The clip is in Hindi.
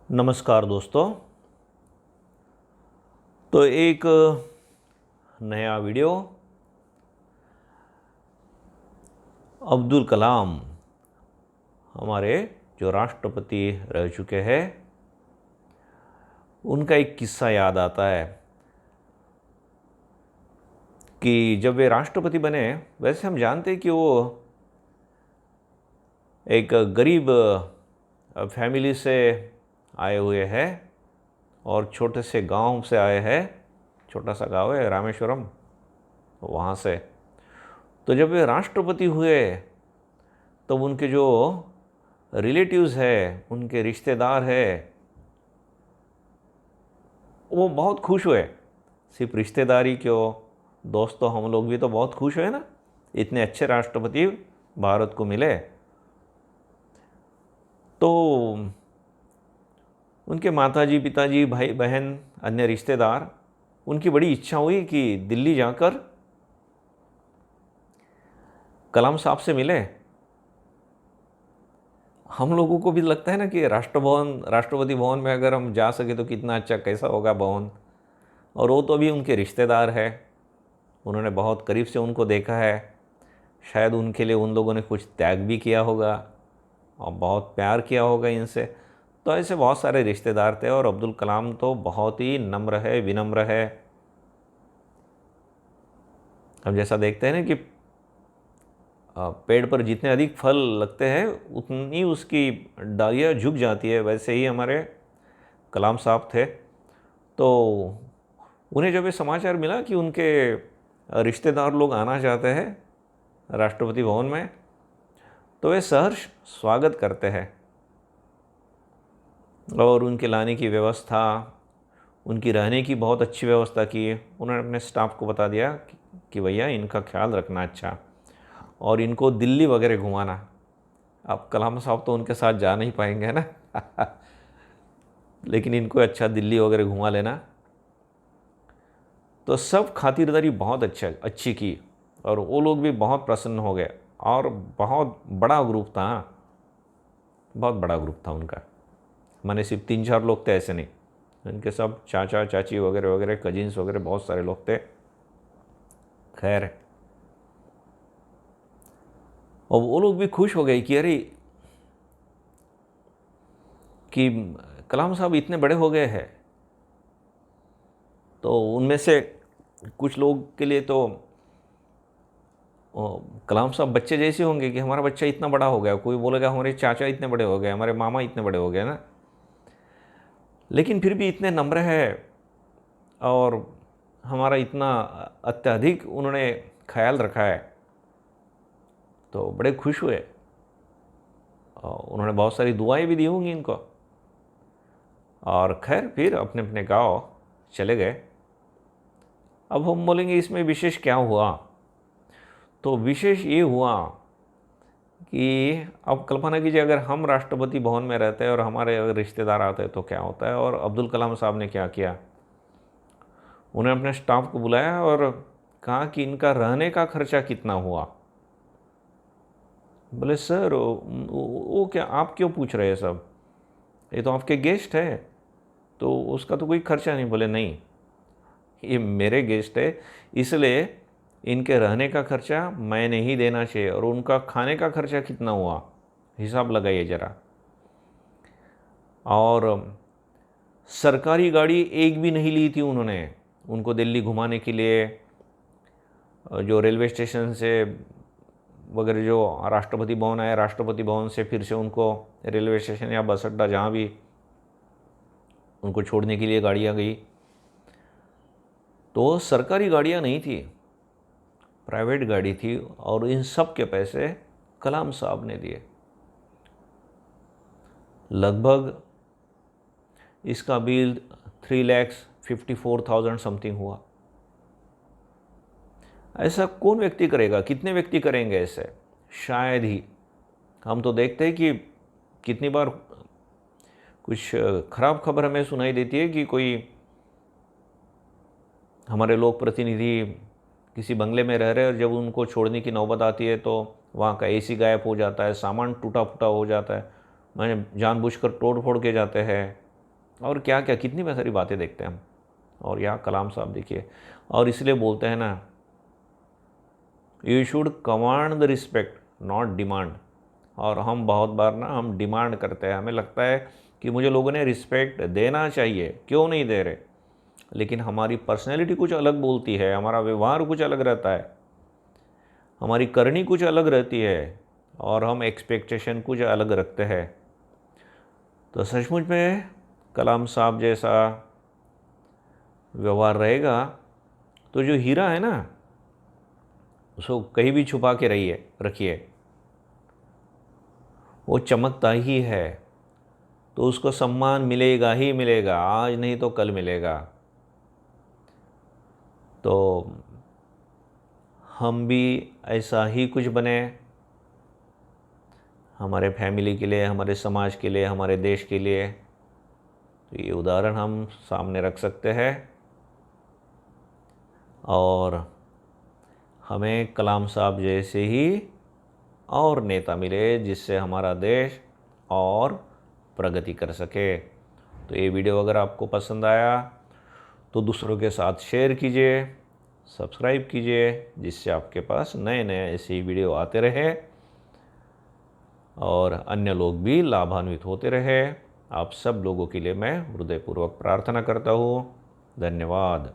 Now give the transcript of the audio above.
नमस्कार दोस्तों। तो एक नया वीडियो अब्दुल कलाम हमारे जो राष्ट्रपति रह चुके हैं उनका एक किस्सा याद आता है कि जब वे राष्ट्रपति बने, वैसे हम जानते हैं कि वो एक गरीब फैमिली से आए हुए हैं और छोटे से गांव से आए हैं। छोटा सा गांव है रामेश्वरम, वहाँ से। तो जब वे राष्ट्रपति हुए तब उनके जो रिलेटिव्स है, उनके रिश्तेदार है, वो बहुत खुश हुए। सिर्फ रिश्तेदारी क्यों, दोस्तों हम लोग भी तो बहुत खुश हुए ना, इतने अच्छे राष्ट्रपति भारत को मिले। तो उनके माताजी, पिताजी, भाई बहन, अन्य रिश्तेदार, उनकी बड़ी इच्छा हुई कि दिल्ली जाकर कलाम साहब से मिले। हम लोगों को भी लगता है ना कि राष्ट्रपति भवन में अगर हम जा सके तो कितना अच्छा, कैसा होगा भवन। और वो तो अभी उनके रिश्तेदार है, उन्होंने बहुत करीब से उनको देखा है। शायद उनके लिए उन लोगों ने कुछ त्याग भी किया होगा और बहुत प्यार किया होगा इनसे। तो ऐसे बहुत सारे रिश्तेदार थे और अब्दुल कलाम तो बहुत ही नम्र है, विनम्र है। हम जैसा देखते हैं ना कि पेड़ पर जितने अधिक फल लगते हैं उतनी उसकी डालियाँ झुक जाती है, वैसे ही हमारे कलाम साहब थे। तो उन्हें जब ये समाचार मिला कि उनके रिश्तेदार लोग आना चाहते हैं राष्ट्रपति भवन में, तो वे सहर्ष स्वागत करते हैं और उनके लाने की व्यवस्था, उनकी रहने की बहुत अच्छी व्यवस्था की। उन्होंने अपने स्टाफ को बता दिया कि भैया इनका ख्याल रखना अच्छा, और इनको दिल्ली वगैरह घुमाना। अब कलाम साहब तो उनके साथ जा नहीं पाएंगे ना लेकिन इनको अच्छा दिल्ली वगैरह घुमा लेना। तो सब खातिरदारी बहुत अच्छी की और वो लोग भी बहुत प्रसन्न हो गए। और बहुत बड़ा ग्रुप था, बहुत बड़ा ग्रुप था उनका। माने सिर्फ 3-4 लोग थे ऐसे नहीं, उनके सब चाचा चाची वगैरह वगैरह, कजिन्स वगैरह, बहुत सारे लोग थे। खैर, और वो लोग भी खुश हो गए कि अरे कि कलाम साहब इतने बड़े हो गए हैं। तो उनमें से कुछ लोग के लिए तो कलाम साहब बच्चे जैसे होंगे कि हमारा बच्चा इतना बड़ा हो गया। कोई बोलेगा हमारे चाचा इतने बड़े हो गए, हमारे मामा इतने बड़े हो गए ना। लेकिन फिर भी इतने नम्र है और हमारा इतना अत्यधिक उन्होंने ख्याल रखा है, तो बड़े खुश हुए। और उन्होंने बहुत सारी दुआएं भी दी होंगी इनको। और खैर फिर अपने अपने गांव चले गए। अब हम बोलेंगे इसमें विशेष क्या हुआ, तो विशेष ये हुआ कि अब कल्पना कीजिए अगर हम राष्ट्रपति भवन में रहते हैं और हमारे अगर रिश्तेदार आते हैं तो क्या होता है। और अब्दुल कलाम साहब ने क्या किया, उन्हें अपने स्टाफ को बुलाया और कहा कि इनका रहने का खर्चा कितना हुआ। बोले सर वो क्या, आप क्यों पूछ रहे हैं, सब ये तो आपके गेस्ट है, तो उसका तो कोई खर्चा नहीं। बोले नहीं, ये मेरे गेस्ट है, इसलिए इनके रहने का खर्चा मैंने ही देना चाहिए। और उनका खाने का खर्चा कितना हुआ, हिसाब लगाइए ज़रा। और सरकारी गाड़ी एक भी नहीं ली थी उन्होंने उनको दिल्ली घुमाने के लिए। जो रेलवे स्टेशन से वगैरह जो राष्ट्रपति भवन आया, राष्ट्रपति भवन से फिर से उनको रेलवे स्टेशन या बस अड्डा जहाँ भी उनको छोड़ने के लिए गाड़ियाँ गई, तो सरकारी गाड़ियाँ नहीं थी, प्राइवेट गाड़ी थी। और इन सब के पैसे कलाम साहब ने दिए। लगभग इसका बिल 3,54,000 समथिंग हुआ। ऐसा कौन व्यक्ति करेगा, कितने व्यक्ति करेंगे ऐसे, शायद ही। हम तो देखते हैं कि कितनी बार कुछ खराब खबर हमें सुनाई देती है कि कोई हमारे लोक प्रतिनिधि किसी बंगले में रह रहे हैं और जब उनको छोड़ने की नौबत आती है तो वहाँ का एसी गायब हो जाता है, सामान टूटा फूटा हो जाता है, मैंने जानबूझकर तोड़ फोड़ के जाते हैं। और क्या क्या कितनी सारी बातें देखते हैं हम। और यहाँ कलाम साहब देखिए, और इसलिए बोलते हैं ना, you should command the respect not demand. और हम बहुत बार ना हम डिमांड करते हैं, हमें लगता है कि मुझे लोगों ने रिस्पेक्ट देना चाहिए, क्यों नहीं दे रहे। लेकिन हमारी पर्सनैलिटी कुछ अलग बोलती है, हमारा व्यवहार कुछ अलग रहता है, हमारी करनी कुछ अलग रहती है, और हम एक्सपेक्टेशन कुछ अलग रखते हैं। तो सचमुच में कलाम साहब जैसा व्यवहार रहेगा तो जो हीरा है ना, उसको कहीं भी छुपा के रखिए, वो चमकता ही है, तो उसको सम्मान मिलेगा ही मिलेगा, आज नहीं तो कल मिलेगा। तो हम भी ऐसा ही कुछ बने, हमारे फैमिली के लिए, हमारे समाज के लिए, हमारे देश के लिए। तो ये उदाहरण हम सामने रख सकते हैं, और हमें कलाम साहब जैसे ही और नेता मिले जिससे हमारा देश और प्रगति कर सके। तो ये वीडियो अगर आपको पसंद आया तो दूसरों के साथ शेयर कीजिए, सब्सक्राइब कीजिए, जिससे आपके पास नए नए ऐसे वीडियो आते रहे और अन्य लोग भी लाभान्वित होते रहे। आप सब लोगों के लिए मैं हृदयपूर्वक प्रार्थना करता हूँ। धन्यवाद।